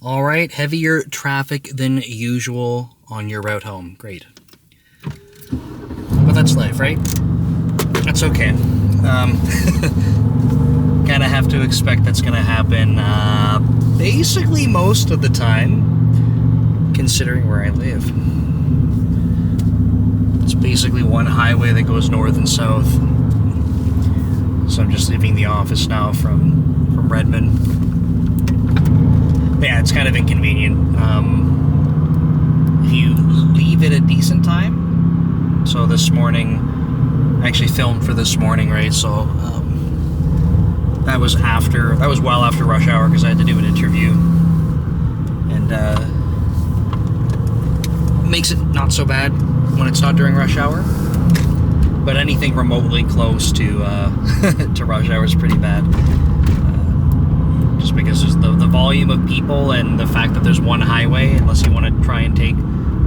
All right, heavier traffic than usual on your route home. Great. But that's life, right? That's okay. Kind of have to expect that's going to happen basically most of the time, considering where I live. It's basically one highway that goes north and south. So I'm just leaving the office now from Redmond. But yeah, it's kind of inconvenient. If you leave at a decent time, so this morning, I actually filmed for this morning, right? So that was well after rush hour because I had to do an interview, and makes it not so bad when it's not during rush hour. But anything remotely close to to rush hour is pretty bad. Just because there's the volume of people and the fact that there's one highway, unless you want to try and take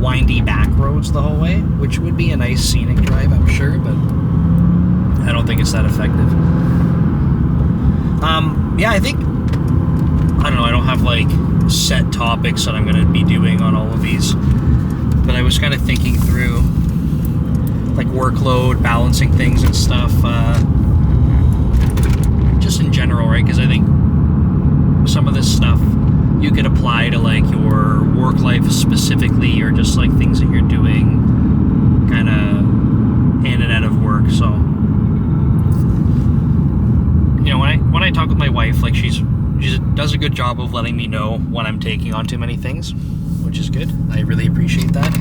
windy back roads the whole way, which would be a nice scenic drive, I'm sure, but I don't think it's that effective. Yeah, I don't know, I don't have like set topics that I'm going to be doing on all of these, but I was kind of thinking through like workload, balancing things and stuff, just in general, right? Because I think some of this stuff you could apply to like your work life specifically, or just like things that you're doing kind of in and out of work. So, you know, when I talk with my wife, like she does a good job of letting me know when I'm taking on too many things, which is good. I really appreciate that.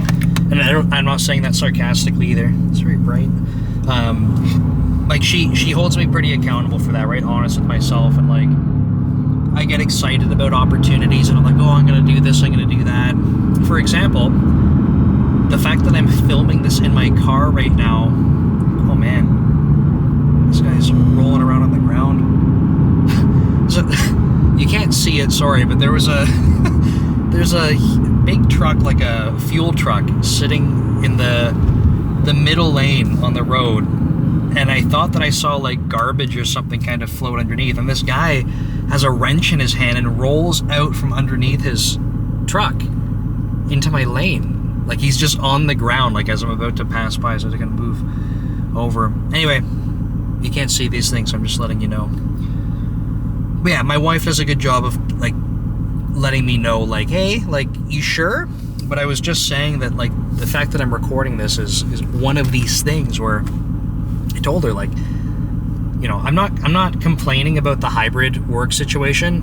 And I'm not saying that sarcastically either. It's very bright. Like she holds me pretty accountable for that, right? Honest with myself, and like I get excited about opportunities, and I'm like, oh, I'm gonna do this, I'm gonna do that. For example, the fact that I'm filming this in my car right now. Oh man, this guy's rolling around on the ground. So you can't see it, sorry, but there's a big truck, like a fuel truck, sitting in the middle lane on the road, and I thought that I saw like garbage or something kind of float underneath, and this guy has a wrench in his hand and rolls out from underneath his truck into my lane. Like he's just on the ground, like as I'm about to pass by, so I'm gonna move over. Anyway, you can't see these things, so I'm just letting you know. But yeah, my wife does a good job of like letting me know, like, hey, like, you sure? But I was just saying that, like, the fact that I'm recording this is one of these things where I told her, like, you know, I'm not complaining about the hybrid work situation.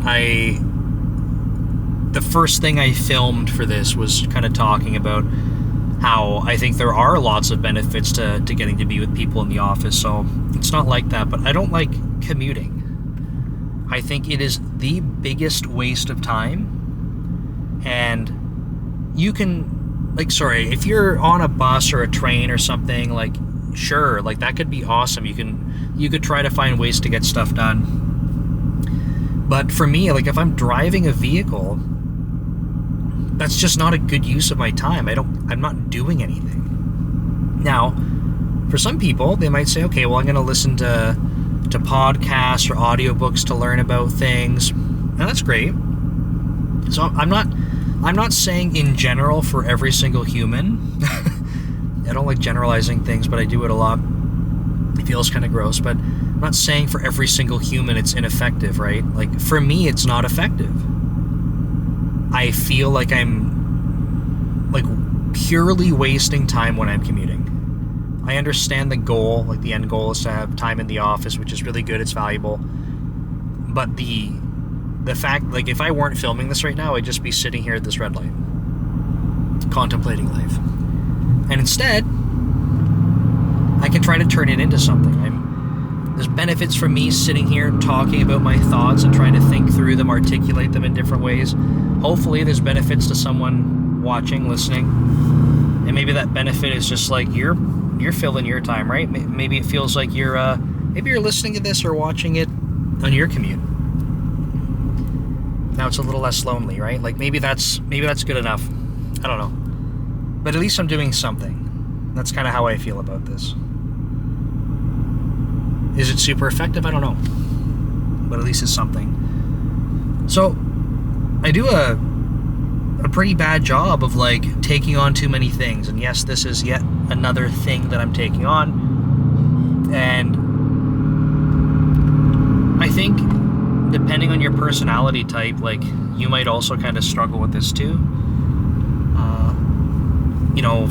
The first thing I filmed for this was kind of talking about how I think there are lots of benefits to getting to be with people in the office. So it's not like that, but I don't like commuting. I think it is the biggest waste of time, and you can, like, sorry, if you're on a bus or a train or something, like, sure, like, that could be awesome. You could try to find ways to get stuff done. But for me, like, if I'm driving a vehicle, that's just not a good use of my time. I'm not doing anything. Now, for some people, they might say, okay, well, I'm going to listen to podcasts or audiobooks to learn about things, and that's great. So I'm not saying in general for every single human. I don't like generalizing things, but I do it a lot. It feels kind of gross, but I'm not saying for every single human it's ineffective, right? Like, for me, it's not effective. I feel like I'm like purely wasting time when I'm commuting. I understand the goal, like the end goal is to have time in the office, which is really good, it's valuable. But the fact, like, if I weren't filming this right now, I'd just be sitting here at this red light, contemplating life. And instead, I can try to turn it into something. There's benefits from me sitting here and talking about my thoughts and trying to think through them, articulate them in different ways. Hopefully there's benefits to someone watching, listening. And maybe that benefit is just like you're filling your time, right? Maybe it feels like maybe you're listening to this or watching it on your commute. Now it's a little less lonely, right? Like maybe that's good enough. I don't know. But at least I'm doing something. That's kind of how I feel about this. Is it super effective? I don't know. But at least it's something. So I do a a pretty bad job of like taking on too many things. And yes, this is yet another thing that I'm taking on. And I think depending on your personality type, like you might also kind of struggle with this too.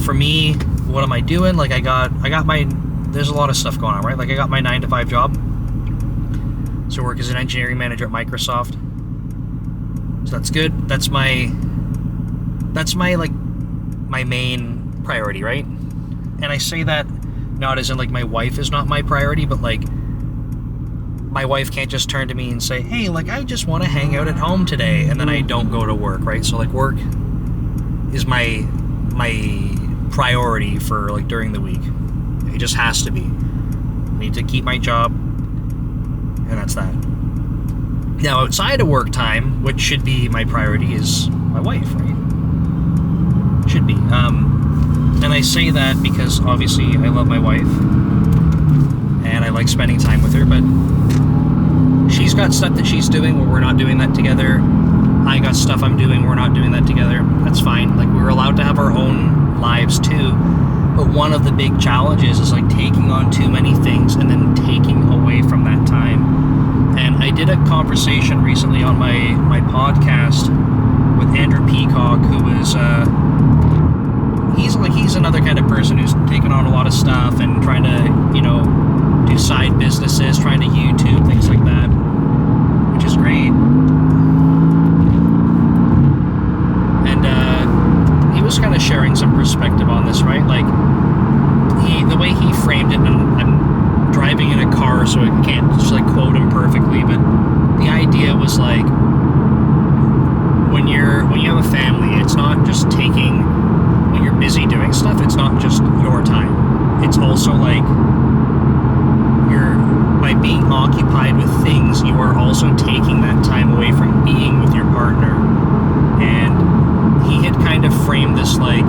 For me, what am I doing? Like I got my, there's a lot of stuff going on, right? Like I got my 9-to-5 job. So I work as an engineering manager at Microsoft. So that's good. That's my like my main priority, right? And I say that not as in like my wife is not my priority, but like my wife can't just turn to me and say, hey, like I just want to hang out at home today, and then I don't go to work, right? So like work is my priority for like during the week. It just has to be. I need to keep my job, and that's that. Now outside of work time, which should be my priority, is my wife, right? Should be. And I say that because obviously I love my wife and I like spending time with her, but she's got stuff that she's doing where we're not doing that together. I got stuff I'm doing, we're not doing that together. That's fine. Like we're allowed to have our own lives too. But one of the big challenges is like taking on too many things and then taking away from that time. And I did a conversation recently on my podcast with Andrew Peacock, who is he's another kind of person who's taken on a lot of stuff and trying to, do side businesses, trying to YouTube, things like that, which is great. And he was kind of sharing some perspective on this, right? Like the way he framed it, and I'm driving in a car, so I can't just like quote him perfectly, but the idea was like when you have a family, it's not just taking, when you're busy doing stuff, it's not just your time. It's also like by being occupied with things, you are also taking that time away from being with your partner. And he had kind of framed this like,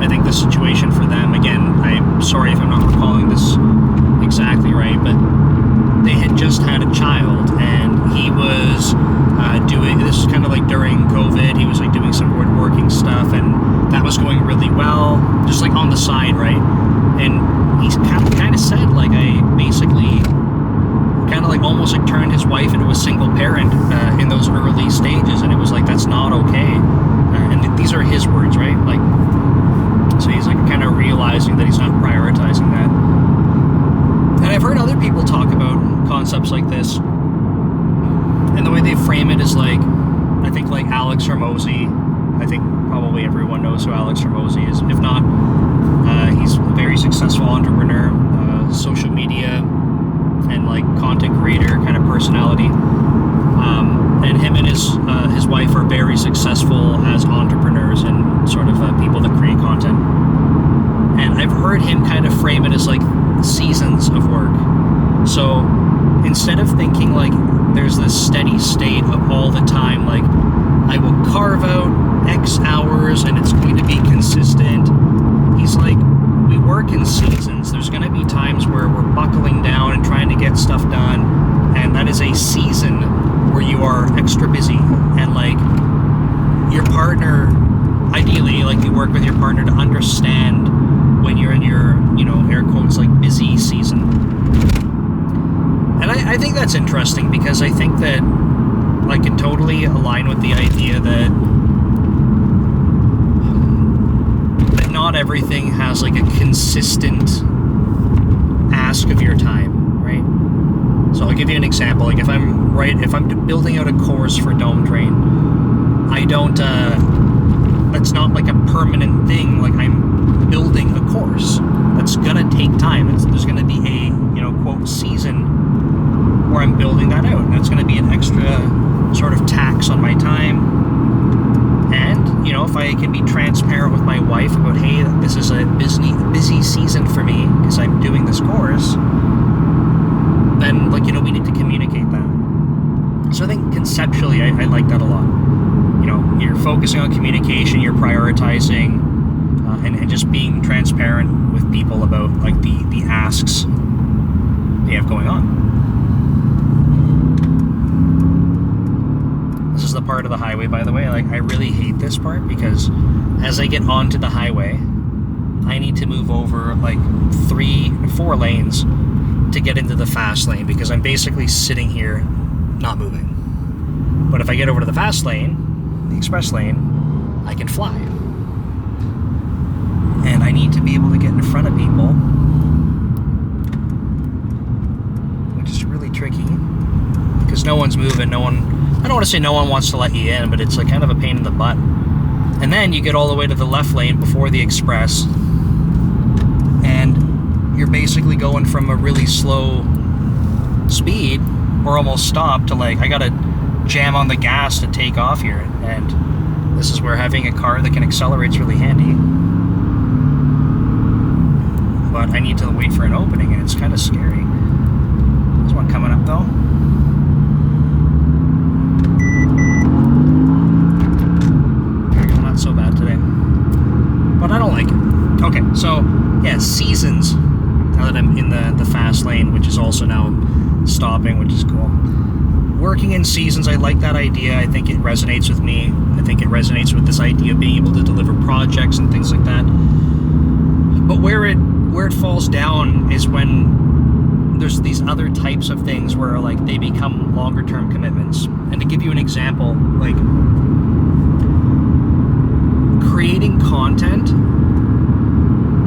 I think the situation for them, again, I'm sorry if I'm not recalling this exactly right, but they had just had a child, and he was doing, this is kind of like during COVID, he was like doing some woodworking stuff, and that was going really well, just like on the side, right? And he's kind of said, like, I basically kind of like almost like turned his wife into a single parent in those early stages, and it was like, that's not okay. And these are his words, right? Like, so he's like kind of realizing that he's not prioritizing that. And I've heard other people talk about concepts like this, and the way they frame it is like, I think like Alex Hormozy, I think probably everyone knows who Alex Hormozy is. If not, he's a very successful entrepreneur, social media and like content creator kind of personality. And him and his wife are very successful as entrepreneurs and sort of people that create content. And I've heard him kind of frame it as like seasons of work. So instead of thinking like there's this steady state of all the time, like I will carve out X hours and it's going to be consistent, he's like, we work in seasons. There's going to be times where we're buckling down and trying to get stuff done, and that is a season where you are extra busy. And like your partner, ideally, like you work with your partner to understand when you're in your, air quotes, like busy season. And I think that's interesting, because I think that I can totally align with the idea that not everything has like a consistent ask of your time, right? So I'll give you an example. Like if I'm building out a course for Dome Train, I don't, that's not like a permanent thing. Like I'm building a course. That's gonna take time. There's gonna be a, quote, season where I'm building that out. That's gonna be an extra sort of tax on my time. And, if I can be transparent with my wife about, hey, this is a busy season for me because I'm doing this course, then, we need to communicate that. So I think conceptually, I like that a lot. You're focusing on communication, you're prioritizing, and just being transparent with people about, like, the asks they have going on. This is the part of the highway, by the way. Like, I really hate this part because as I get onto the highway, I need to move over like 4 lanes to get into the fast lane because I'm basically sitting here not moving. But if I get over to the fast lane, the express lane, I can fly. And I need to be able to get in front of people, which is really tricky because no one's moving. I don't want to say no one wants to let you in, but it's like kind of a pain in the butt. And then you get all the way to the left lane before the express, and you're basically going from a really slow speed or almost stop to like, I gotta jam on the gas to take off here. And this is where having a car that can accelerate is really handy. But I need to wait for an opening, and it's kind of scary. There's one coming up though. There you go, not so bad today. But I don't like it. Okay, so yeah, seasons. Now that I'm in the fast lane, which is also now stopping, which is cool. Working in seasons, I like that idea. I think it resonates with me. I think it resonates with this idea of being able to deliver projects and things like that. But where it falls down is when there's these other types of things where like they become longer term commitments. And to give you an example, like creating content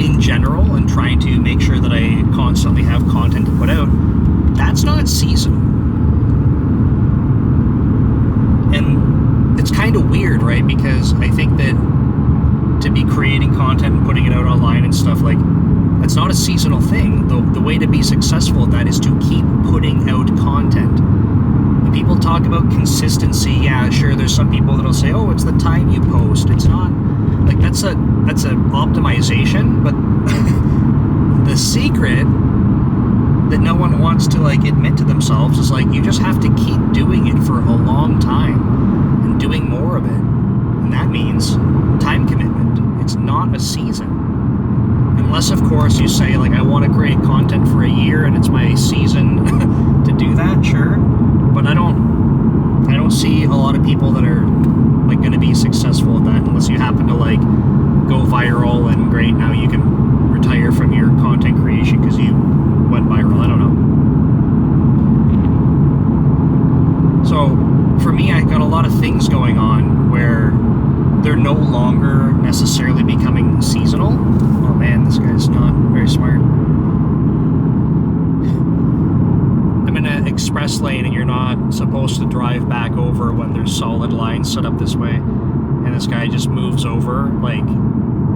in general and trying to make sure that I constantly have content to put out, that's not seasonal. And it's kind of weird, right? Because I think that to be creating content and putting it out online and stuff, like, that's not a seasonal thing. The way to be successful at that is to keep putting out content. When people talk about consistency, yeah, sure, there's some people that'll say, oh, it's the time you post. It's not. Like, that's a optimization, but the secret that no one wants to like admit to themselves is like, you just have to keep doing it for a long time and doing more of it. And that means time commitment. It's not a season. Unless, of course, you say, like, I want to create content for a year and it's my season to do that, sure. But I don't see a lot of people that are like going to be successful at that unless you happen to like go viral and great, now you can retire from your content creation because you went viral. I don't know. So for me, I got a lot of things going on where they're no longer necessarily becoming seasonal. Oh man, this guy's not very smart. I'm in an express lane and you're not supposed to drive back over when there's solid lines set up this way. And this guy just moves over like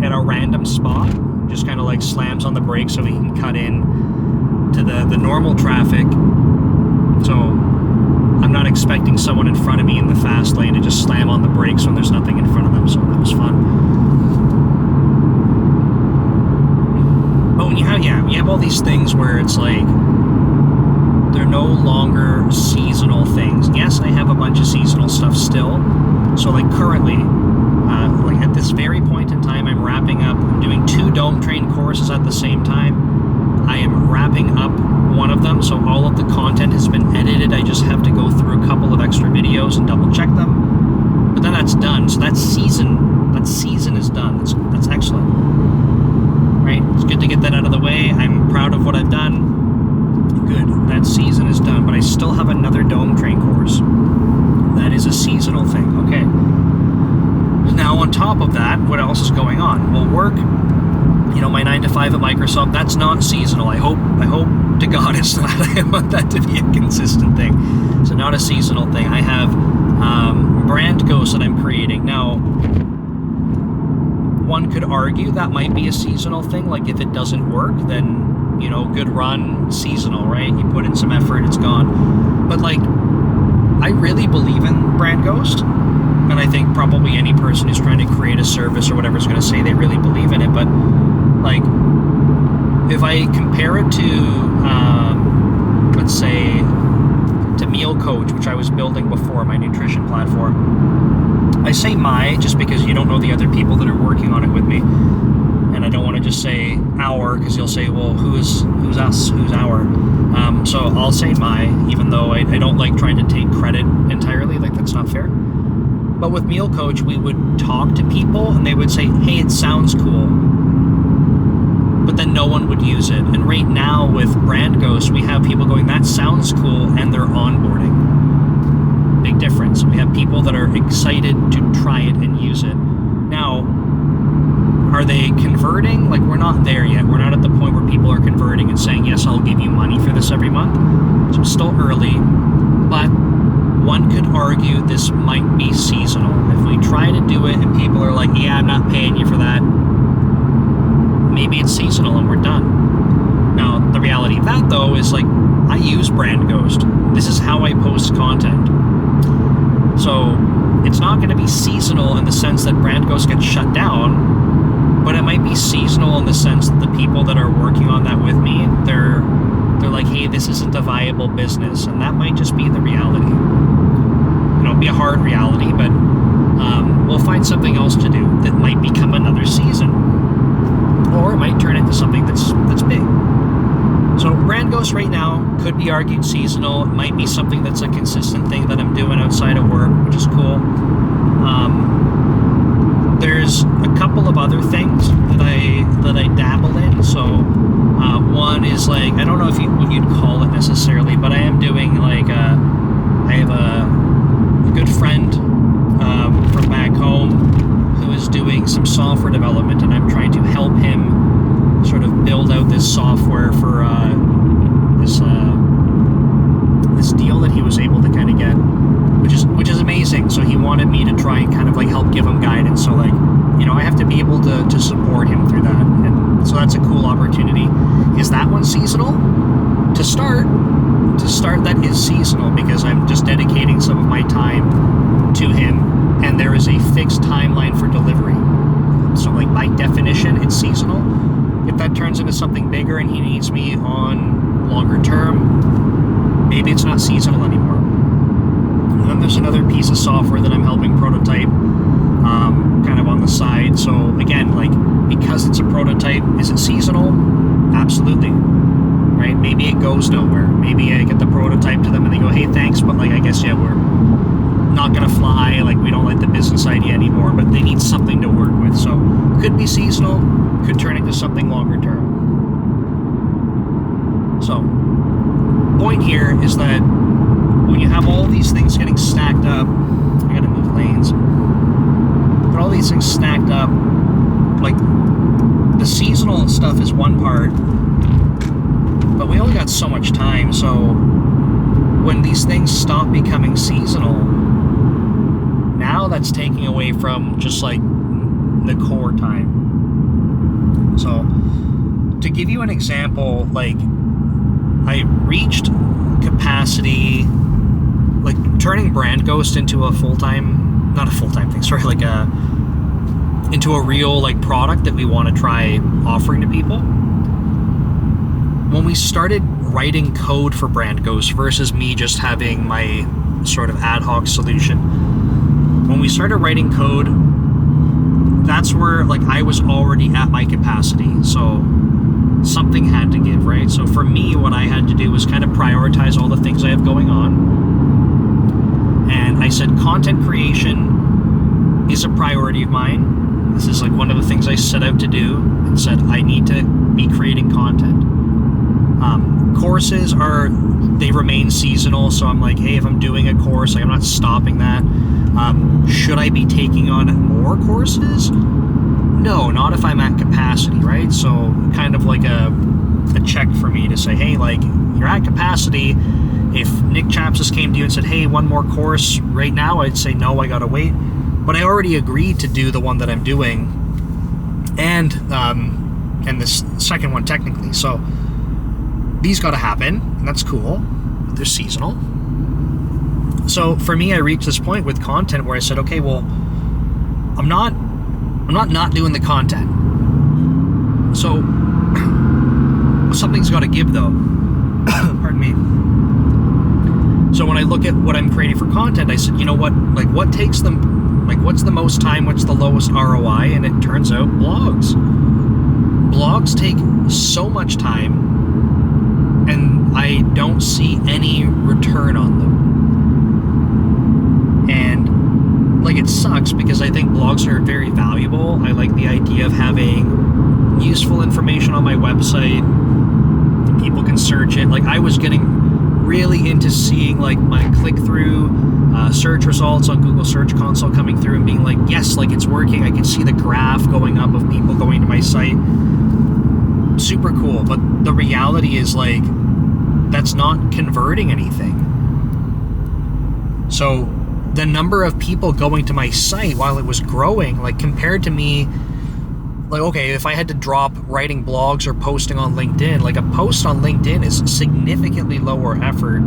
at a random spot, just kind of like slams on the brakes so he can cut in to the normal traffic. So I'm not expecting someone in front of me in the fast lane to just slam on the brakes when there's nothing in front of them, so that was fun. But when you have all these things where it's like they're no longer seasonal things. Yes, I have a bunch of seasonal stuff still. So like currently, like at this very point in time, I'm wrapping up, I'm doing 2 dome train courses at the same time. I am wrapping up one of them, so all of the content has been edited. I just have to go through a couple of extra videos and double check them. But then that's done. So that season is done. That's excellent. Right? It's good to get that out of the way. I'm proud of what I've done. Good. That season is done. But I still have another dome train course. That is a seasonal thing. Okay. Now on top of that, what else is going on? Well, work, my 9 to 5 at Microsoft, that's not seasonal. I hope to God it's not. I want that to be a consistent thing. So not a seasonal thing. I have brand ghosts that I'm creating. Now, one could argue that might be a seasonal thing. Like if it doesn't work, then, good run, seasonal, right? You put in some effort, it's gone. But like, I really believe in brand ghost. And I think probably any person who's trying to create a service or whatever is going to say they really believe in it. But like, if I compare it to, let's say, to Meal Coach, which I was building before, my nutrition platform. I say just because you don't know the other people that are working on it with me. And and I don't want to just say our, because you'll say, well, who's us, who's our? So I'll say my, even though I don't like trying to take credit entirely, like that's not fair. But with Meal Coach, we would talk to people and they would say, hey, it sounds cool, but then no one would use it. And right now with Brand Ghost, we have people going, that sounds cool, and they're onboarding. Big difference. We have people that are excited to try it and use it. Now, are they converting? Like, we're not there yet. We're not at the point where people are converting and saying, yes, I'll give you money for this every month. So it's still early, but one could argue this might be seasonal. If we try to do it and people are like, yeah, I'm not paying you for that, maybe it's seasonal and we're done. Now, the reality of that, though, is like, I use Brand Ghost. This is how I post content. So it's not going to be seasonal in the sense that Brand Ghost gets shut down, but it might be seasonal in the sense that the people that are working on that with me, they're like, hey, this isn't a viable business, and that might just be the reality. You know, it'll be a hard reality, but we'll find something else to do that might become another season, or it might turn into something that's big. So Brand Ghost right now could be argued seasonal. It might be something that's a consistent thing that I'm doing outside of work, which is cool. There's a couple of other things that I dabble in. So one is like, I don't know what you'd call it necessarily, but I am doing like I have a good friend from back home who is doing some software development, and I'm trying to help him sort of build out this software for this deal that he was able to kind of get, which is amazing. So he wanted me to try and kind of like help give him guidance. So like, you know, I have to be able to support him through that, and so that's a cool opportunity. Is that one seasonal? To start, that is seasonal because I'm just dedicating some of my time to him, and there is a fixed timeline for delivery. So like by definition, it's seasonal. If that turns into something bigger and he needs me on longer term, maybe it's not seasonal anymore. And then there's another piece of software that I'm helping prototype kind of on the side. So again, like, because it's a prototype, is it seasonal? Absolutely. Right? Maybe it goes nowhere. Maybe I get the prototype to them and they go, hey, thanks, but like, I guess, yeah, we're not gonna fly, like we don't like the business idea anymore, but they need something to work with. So could be seasonal, could turn into something longer term. So point here is that when you have all these things getting stacked up, I gotta move lanes, but all these things stacked up, like the seasonal stuff is one part, but we only got so much time. So when these things stop becoming seasonal, now that's taking away from just like the core time. So to give you an example, like I reached capacity, like turning Brand Ghost into a full-time, not a full-time thing, sorry, like into a real like product that we want to try offering to people. When we started writing code for Brand Ghost versus me just having my sort of ad hoc solution, when we started writing code, that's where like I was already at my capacity. So something had to give, right? So for me, what I had to do was kind of prioritize all the things I have going on. And I said, content creation is a priority of mine. This is like one of the things I set out to do, and said I need to be creating content. Courses they remain seasonal. So I'm like, hey, if I'm doing a course, like I'm not stopping that. Should I be taking on more courses? No, not if I'm at capacity, right? So kind of like a check for me to say, hey, like you're at capacity. If Nick Chapsis came to you and said, hey, one more course right now, I'd say, no, I gotta wait. But I already agreed to do the one that I'm doing, and this second one technically. So these gotta happen, and that's cool. But they're seasonal. So for me, I reached this point with content where I said, okay, well, I'm not doing the content. So something's got to give, though. Pardon me. So when I look at what I'm creating for content, I said, you know what? Like, what takes them? Like, what's the most time? What's the lowest ROI? And it turns out blogs. blogs take so much time, and I don't see any return on them. And like, it sucks because I think blogs are very valuable. I like the idea of having useful information on my website. People can search it. Like, I was getting really into seeing like my click-through search results on Google Search Console coming through and being like, yes, like it's working. I can see the graph going up of people going to my site. Super cool. But the reality is, like, that's not converting anything. So the number of people going to my site while it was growing, like, compared to me, like, okay, if I had to drop writing blogs or posting on LinkedIn, like, a post on LinkedIn is significantly lower effort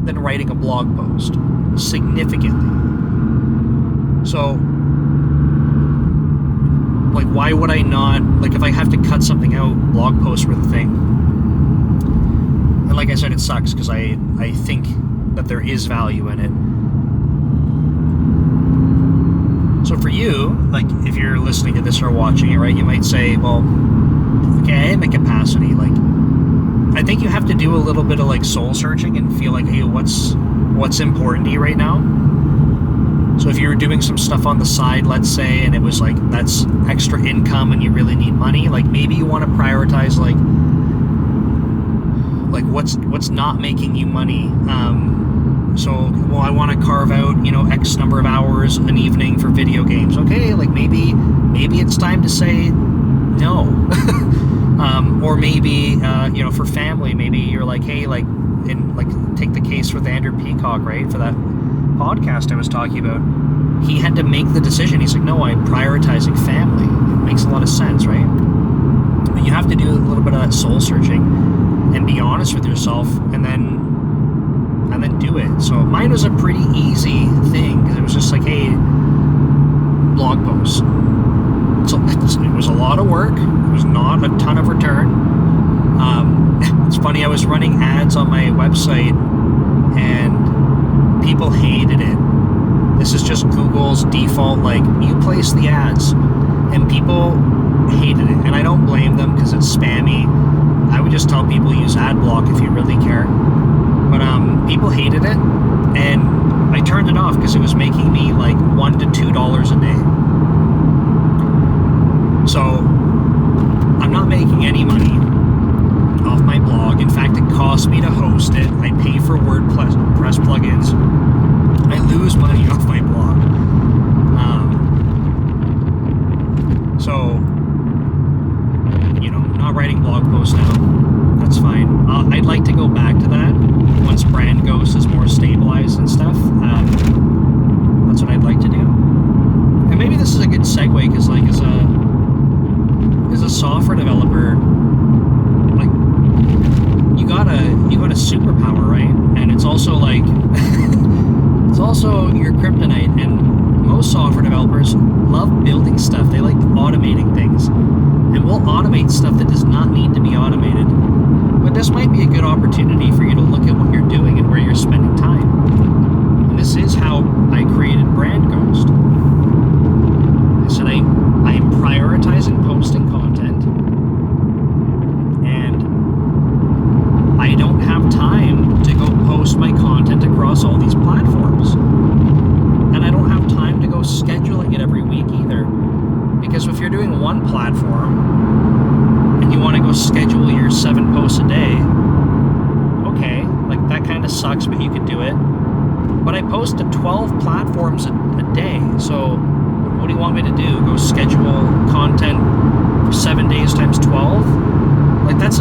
than writing a blog post. Significantly. So, like, why would I not, like, if I have to cut something out, blog posts were the thing. And like I said, it sucks because I think that there is value in it. So for you, like, if you're listening to this or watching it, right, you might say, well, okay, I am at capacity. Like, I think you have to do a little bit of, like, soul searching and feel like, hey, what's important to you right now? So if you were doing some stuff on the side, let's say, and it was like, that's extra income and you really need money, like, maybe you want to prioritize, like what's not making you money. So, well, I want to carve out, you know, X number of hours an evening for video games. Okay, like, maybe it's time to say no. Or maybe, you know, for family, maybe you're like, hey, like, take the case with Andrew Peacock, right? For that podcast I was talking about, he had to make the decision. He's like, no, I'm prioritizing family. It makes a lot of sense, right? But you have to do a little bit of that soul searching and be honest with yourself, and then do it. So mine was a pretty easy thing because it was just like, hey, blog posts. So it was a lot of work. It was not a ton of return. It's funny, I was running ads on my website and people hated it. This is just Google's default, like, you place the ads, and people hated it. And I don't blame them because it's spammy. I would just tell people use ad block if you really care. But people hated it, and I turned it off because it was making me like $1 to $2 a day. So I'm not making any money off my blog. In fact, it costs me to host it. I pay for WordPress plugins. I lose money off my blog. So, you know, not writing blog posts now. That's fine. I'd like to go back to that once Brand Ghost is more stabilized and stuff. That's what I'd like to do. And maybe this is a good segue because, like, as a software developer, like, you got a superpower, right? And it's also like it's also your kryptonite. And most software developers love building stuff. They like automating things, and we'll automate stuff that does not need to be automated. But this might be a good opportunity for you to look at what you're doing and where you're spending time. And this is how I created Brand Ghost. I said I am prioritizing posting content, and I don't have time to go post my content across all these platforms. And I don't have time to go scheduling it every week either. Because if you're doing one platform, and you want to go schedule your 7 posts a day, okay, like, that kind of sucks, but you could do it. But I post to 12 platforms a day, so what do you want me to do? Go schedule content for 7 days times 12? Like, that's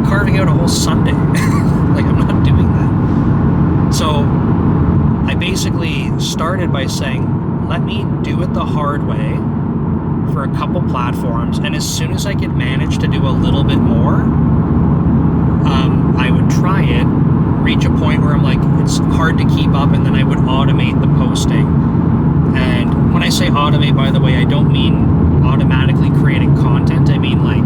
carving out a whole Sunday. Like, I'm not doing that. So I basically started by saying, let me do it the hard way for a couple platforms, and as soon as I could manage to do a little bit more, I would try it, reach a point where I'm like, it's hard to keep up, and then I would automate the posting. And when I say automate, by the way, I don't mean automatically creating content. I mean, like,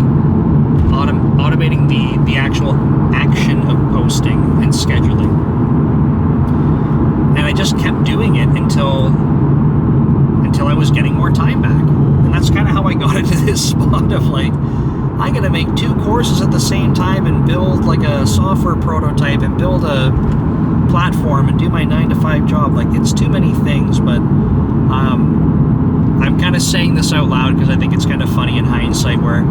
automating the actual action of posting and scheduling. And I just kept doing it until I was getting more time back. And that's kind of how I got into this spot of like, I'm going to make 2 courses at the same time and build like a software prototype and build a platform and do my 9-to-5 job. Like, it's too many things, but I'm kind of saying this out loud because I think it's kind of funny in hindsight, where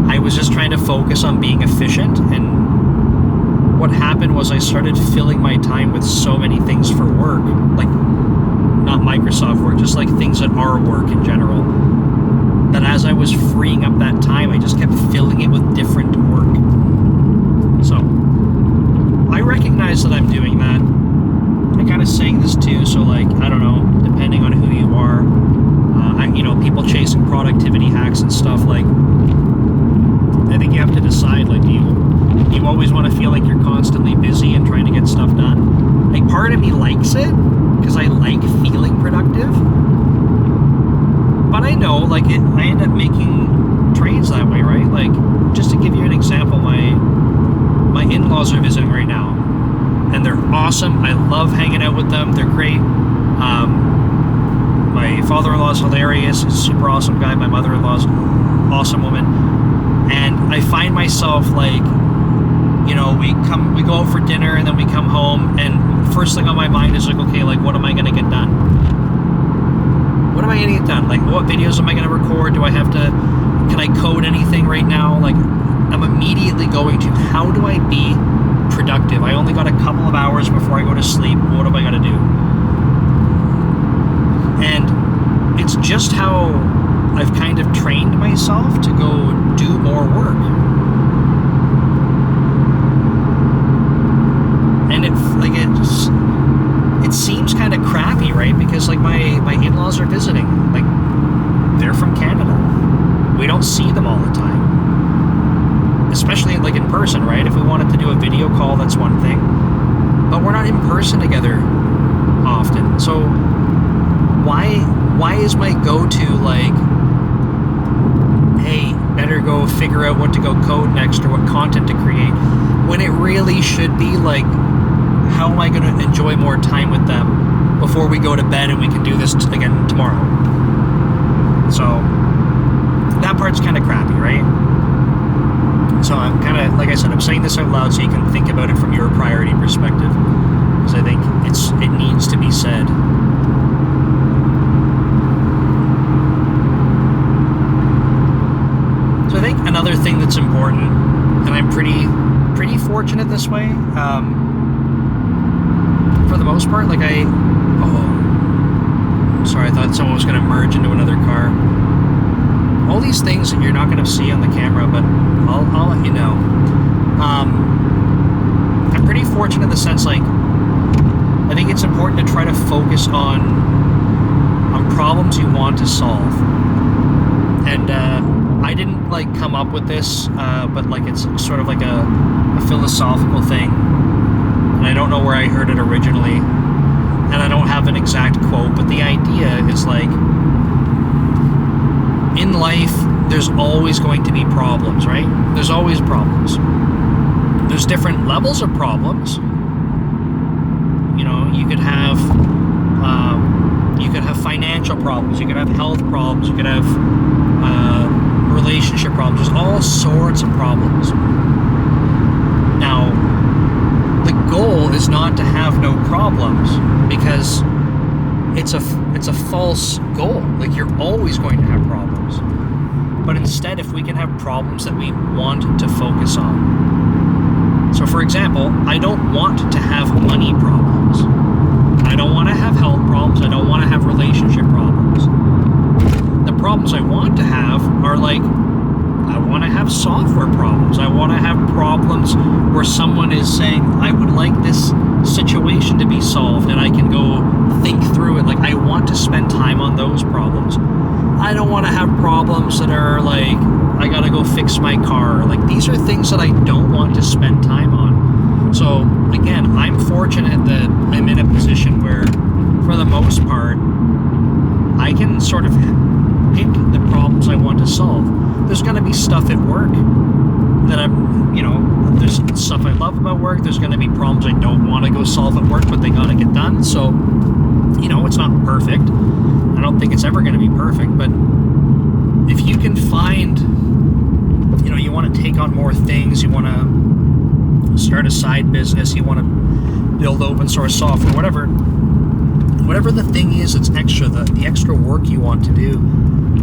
I was just trying to focus on being efficient, and what happened was I started filling my time with so many things for work, like not Microsoft work, just like things that are work in general, that as I was freeing up that time, I just kept filling it with different work. So I recognize that I'm doing that. I'm kind of saying this too, so like, I don't know, depending on who you are, people chasing productivity hacks and stuff, like, I think you have to decide, like, do you always want to feel like you're constantly busy and trying to get stuff done? Like, part of me likes it, because I like feeling productive, but I know, like, I end up making trades that way, right? Like, just to give you an example, my in-laws are visiting right now, and they're awesome. I love hanging out with them. They're great. My father-in-law is hilarious. He's a super awesome guy. My mother-in-law's an awesome woman. And I find myself, like, we go out for dinner and then we come home, and first thing on my mind is like, okay, like, what am I going to get done? What am I going to get done? Like, what videos am I going to record? Can I code anything right now? Like, I'm immediately going to, how do I be productive? I only got a couple of hours before I go to sleep. What have I got to do? And it's just how I've kind of trained myself to go do more work. And it seems kind of crappy, right? Because like my in-laws are visiting. Like, they're from Canada. We don't see them all the time. Especially like in person, right? If we wanted to do a video call, that's one thing. But we're not in person together often. So why is my go-to like, hey, better go figure out what to go code next or what content to create, when it really should be like, how am I going to enjoy more time with them before we go to bed and we can do this again tomorrow? So that part's kind of crappy, right? So I'm kind of, like I said, I'm saying this out loud so you can think about it from your priority perspective, because I think it needs to be said. So I think another thing that's important, and I'm pretty fortunate this way, for the most part, like sorry, I thought someone was going to merge into another car. All these things that you're not going to see on the camera, but I'll let you know. I'm pretty fortunate in the sense, like, I think it's important to try to focus on problems you want to solve. And I didn't like come up with this, but like it's sort of like a philosophical thing, and I don't know where I heard it originally, and I don't have an exact quote, but the idea is like, in life, there's always going to be problems, right? There's always problems. There's different levels of problems. You could have financial problems. You could have health problems. You could have relationship problems. There's all sorts of problems. Now, the goal is not to have no problems, because it's a false goal. Like, you're always going to have problems. But instead, if we can have problems that we want to focus on. So for example, I don't want to have money problems. I don't want to have health problems. I don't want to have relationship problems. The problems I want to have are like, I want to have software problems. I want to have problems where someone is saying, I would like this situation to be solved, and I can go think through it. Like, I want to spend time on those problems. I don't want to have problems that are like, I gotta go fix my car. Like, these are things that I don't want to spend time on. So again, I'm fortunate that I'm in a position where, for the most part, I can sort of pick the problems I want to solve. There's going to be stuff at work that there's stuff I love about work. There's going to be problems I don't want to go solve at work, but they got to get done. So, it's not perfect. I don't think it's ever going to be perfect, but if you can find, you want to take on more things, you want to start a side business, you want to build open source software, whatever the thing is that's extra, the extra work you want to do,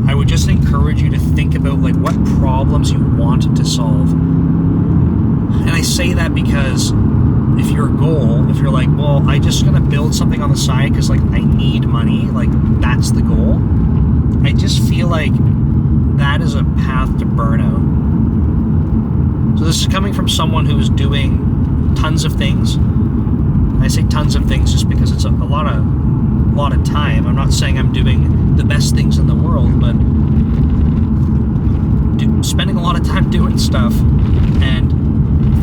I would just encourage you to think about like what problems you want to solve. And I say that because if your goal, if you're like, well, I just gonna build something on the side because like I need money, like that's the goal, I just feel like that is a path to burnout. So this is coming from someone who's doing tons of things. I say tons of things just because it's a lot of time. I'm not saying I'm doing the best things in the world, but spending a lot of time doing stuff, and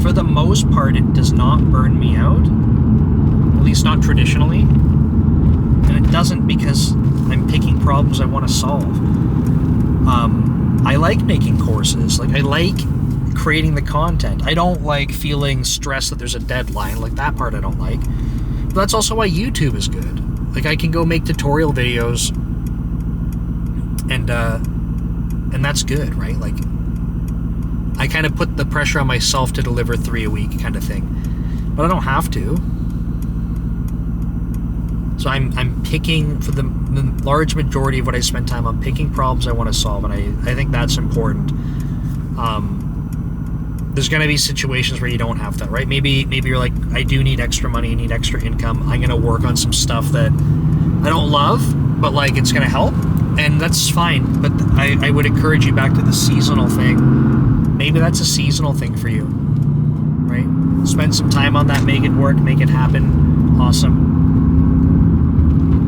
for the most part it does not burn me out, at least not traditionally, and it doesn't because I'm picking problems I want to solve. I like making courses, like I like creating the content. I don't like feeling stressed that there's a deadline, like that part I don't like. But that's also why YouTube is good. Like I can go make tutorial videos and that's good, right? Like I kind of put the pressure on myself to deliver 3 a week kind of thing, but I don't have to. So I'm picking, for the large majority of what I spend time on, picking problems I want to solve, and I think that's important. There's going to be situations where you don't have that, right? Maybe you're like, I do need extra money, I need extra income, I'm going to work on some stuff that I don't love, but like it's going to help, and that's fine. But I would encourage you back to the seasonal thing. Maybe that's a seasonal thing for you, right? Spend some time on that, make it work, make it happen, awesome.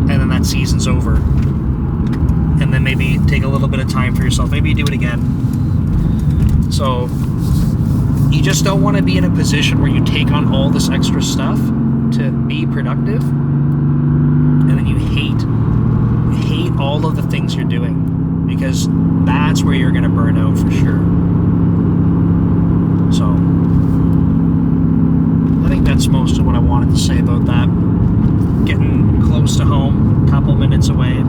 And then that season's over. And then maybe take a little bit of time for yourself. Maybe you do it again. So you just don't want to be in a position where you take on all this extra stuff to be productive, and then you hate all of the things you're doing, because that's where you're going to burn out for sure. So I think that's most of what I wanted to say about that. Getting close to home, a couple minutes away.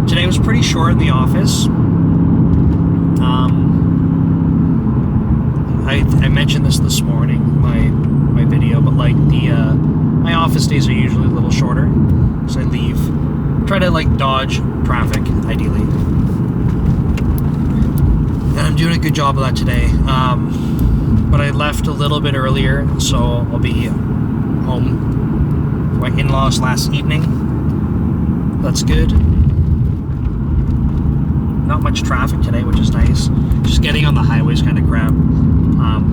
Today was pretty short in the office. I mentioned this morning, my video, but like my office days are usually a little shorter, so I try to like dodge traffic ideally, and I'm doing a good job of that today. But I left a little bit earlier, so I'll be home with my in-laws last evening. That's good. Not much traffic today, which is nice. Just getting on the highways kind of crap.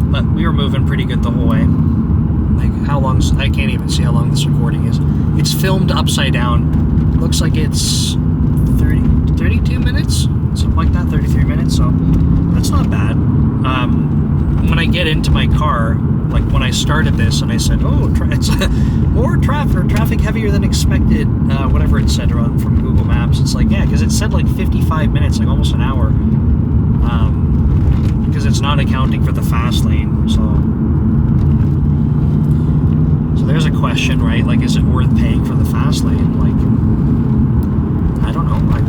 But we were moving pretty good the whole way. Like I can't even see how long this recording is. It's filmed upside down. Looks like it's 32 minutes, something like that, 33 minutes, so that's not bad. When I get into my car, like when I started this and I said, it's more traffic heavier than expected, whatever it said from Google Maps, it's like, yeah, because it said like 55 minutes, like almost an hour, because it's not accounting for the fast lane. So there's a question, right? Like, is it worth paying for the fast lane? Like, I don't know. I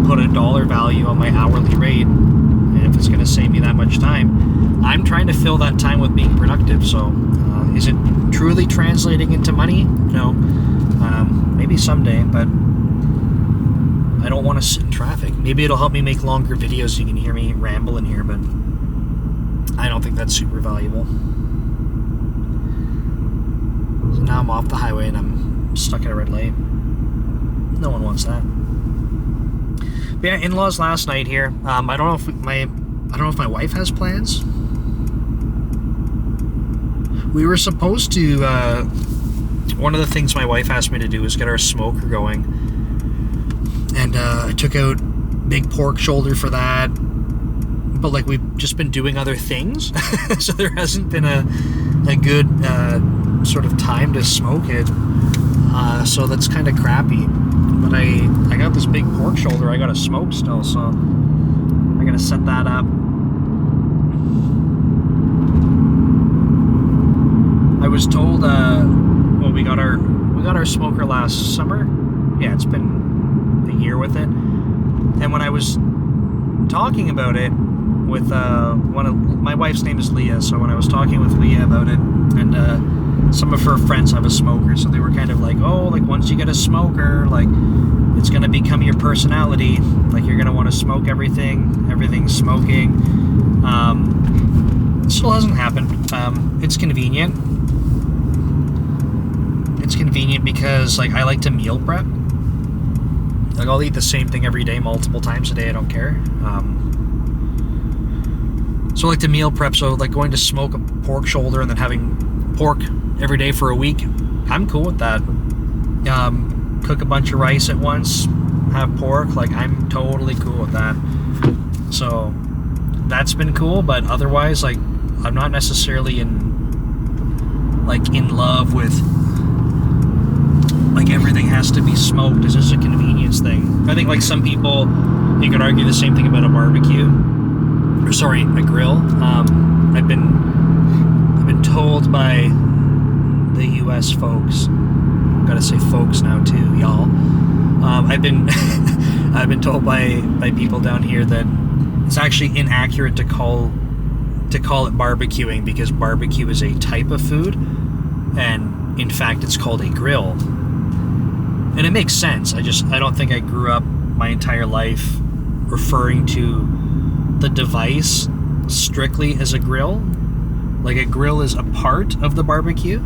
put a dollar value on my hourly rate, and if it's going to save me that much time, I'm trying to fill that time with being productive. So is it truly translating into money? No. Maybe someday, but I don't want to sit in traffic. Maybe it'll help me make longer videos so you can hear me ramble in here, but I don't think that's super valuable. So now I'm off the highway and I'm stuck at a red light. No one wants that. But yeah, in-laws last night here. I don't know if my wife has plans. We were supposed to. One of the things my wife asked me to do is get our smoker going, and I took out big pork shoulder for that. But like we've just been doing other things, so there hasn't been a good sort of time to smoke it. So that's kind of crappy. But I got this big pork shoulder I got to smoke still, so I gotta set that up. I was told, we got our smoker last summer. Yeah, it's been a year with it. And when I was talking about it with my wife's name is Leah, so when I was talking with Leah about it, and some of her friends have a smoker, so they were kind of like, oh, like once you get a smoker, like it's gonna become your personality, like you're gonna want to smoke everything's smoking. It still hasn't happened. It's convenient. It's convenient because like I like to meal prep. Like I'll eat the same thing every day, multiple times a day. I don't care. So I like to meal prep. So like going to smoke a pork shoulder and then having pork every day for a week, I'm cool with that. Cook a bunch of rice at once, have pork. Like I'm totally cool with that. So that's been cool. But otherwise, like I'm not necessarily in love with like everything has to be smoked. It's just a convenience thing. I think like some people, you could argue the same thing about a barbecue, or sorry, a grill. I've been told by the U.S. folks, gotta say folks now too, y'all. I've been told by people down here that it's actually inaccurate to call it barbecuing, because barbecue is a type of food, and in fact it's called a grill. And it makes sense. I don't think I grew up my entire life referring to the device strictly as a grill. Like a grill is a part of the barbecue.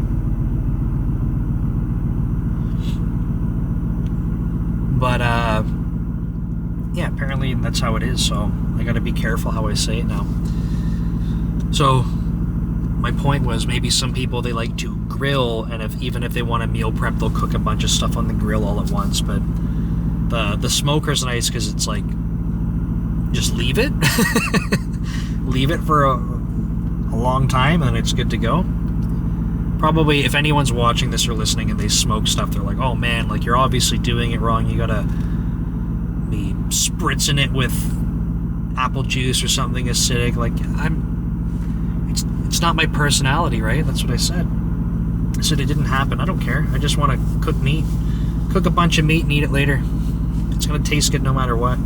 But yeah, apparently that's how it is, so I gotta be careful how I say it now. So my point was, maybe some people, they like to grill, and even if they want to meal prep, they'll cook a bunch of stuff on the grill all at once. But the smoker's nice because it's like, just leave it leave it for a long time and it's good to go. Probably if anyone's watching this or listening and they smoke stuff, they're like, oh man, like you're obviously doing it wrong. You gotta be spritzing it with apple juice or something acidic. Like it's not my personality, right? That's what I said. I said it didn't happen. I don't care. I just want to cook meat. Cook a bunch of meat and eat it later. It's going to taste good no matter what.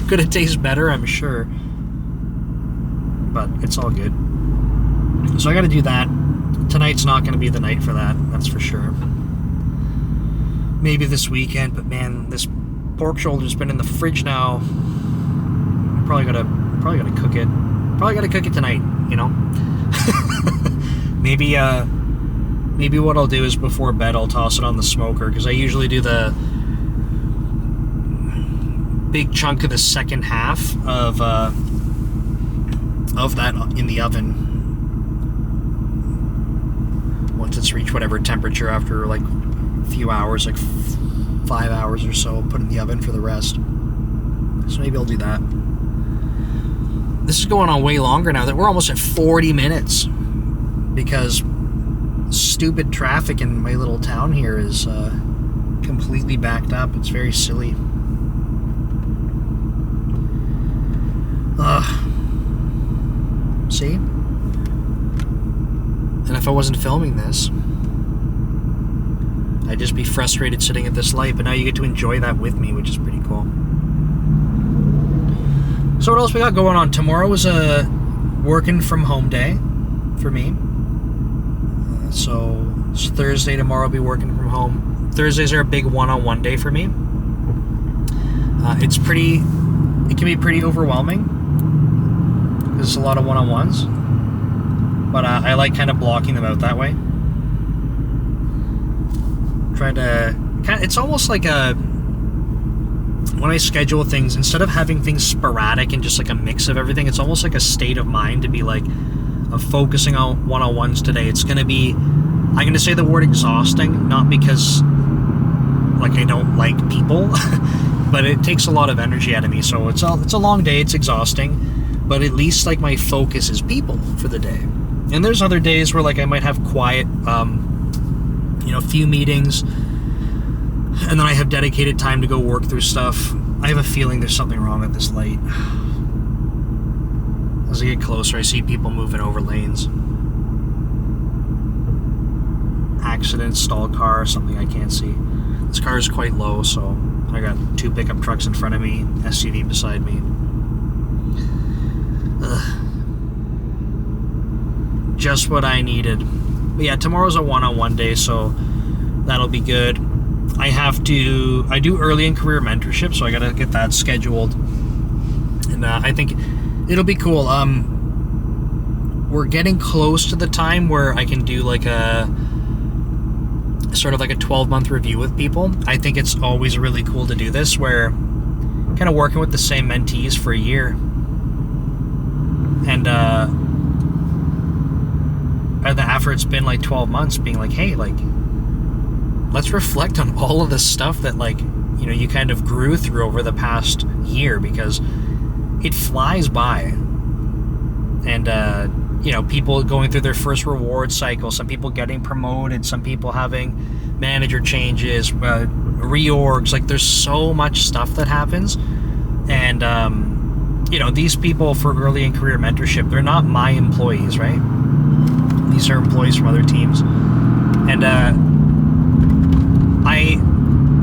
Could it taste better? I'm sure. But it's all good. So I got to do that. Tonight's not going to be the night for that. That's for sure. Maybe this weekend, but man, this pork shoulder's been in the fridge now. Probably gotta cook it. Probably gotta cook it tonight, you know? Maybe what I'll do is before bed I'll toss it on the smoker, because I usually do the big chunk of the second half of that in the oven once it's reached whatever temperature, after like a few hours, like 5 hours or so. Put it in the oven for the rest. So maybe I'll do that. This is going on way longer now. That we're almost at 40 minutes because stupid traffic in my little town here is completely backed up. It's very silly. See? And if I wasn't filming this, I'd just be frustrated sitting at this light, but now you get to enjoy that with me, which is pretty cool. So what else we got going on? Tomorrow is a working from home day for me. So it's Thursday. Tomorrow I'll be working from home. Thursdays are a big one-on-one day for me. It can be pretty overwhelming because it's a lot of one-on-ones. But I like kind of blocking them out that way. It's almost like when I schedule things, instead of having things sporadic and just like a mix of everything, it's almost like a state of mind to be like, I'm focusing on one-on-ones today. It's going to be, I'm going to say the word exhausting, not because like I don't like people, but it takes a lot of energy out of me. So it's a long day, it's exhausting, but at least like my focus is people for the day. And there's other days where like I might have quiet, few meetings, and then I have dedicated time to go work through stuff. I have a feeling there's something wrong at this light. As I get closer, I see people moving over lanes. Accident, stalled car, something I can't see. This car is quite low, so I got 2 pickup trucks in front of me, SUV beside me. Just what I needed. But yeah, tomorrow's a one-on-one day, so that'll be good. I do early in career mentorship, so I gotta get that scheduled. And I think it'll be cool. We're getting close to the time where I can do like a sort of like a 12-month review with people. I think it's always really cool to do this, where kind of working with the same mentees for a year, and after it's been like 12 months, being like, hey, like, let's reflect on all of the stuff that, like, you know, you kind of grew through over the past year, because it flies by. And you know, people going through their first reward cycle, some people getting promoted, some people having manager changes, reorgs. Like, there's so much stuff that happens. And you know, these people for early in career mentorship, they're not my employees, right? These are employees from other teams. And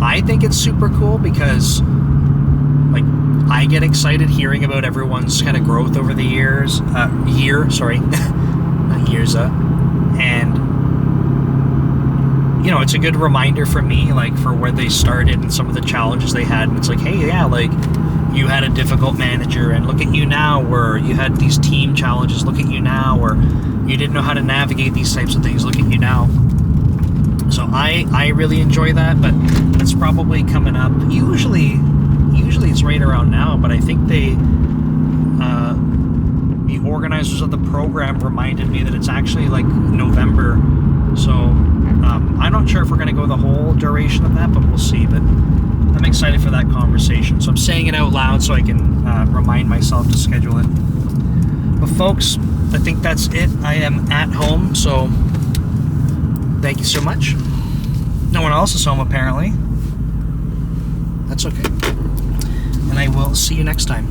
I think it's super cool, because like, I get excited hearing about everyone's kind of growth over the years. Not years, and you know, it's a good reminder for me, like, for where they started and some of the challenges they had. And it's like, hey, yeah, like, you had a difficult manager, and look at you now, where you had these team challenges. Look at you now, or you didn't know how to navigate these types of things. Look at you now. So I really enjoy that, but it's probably coming up. Usually it's right around now, but I think the organizers of the program reminded me that it's actually like November. So I'm not sure if we're going to go the whole duration of that, but we'll see. But I'm excited for that conversation. So I'm saying it out loud so I can remind myself to schedule it. But folks, I think that's it. I am at home, so thank you so much. No one else is home, apparently. That's okay. And I will see you next time.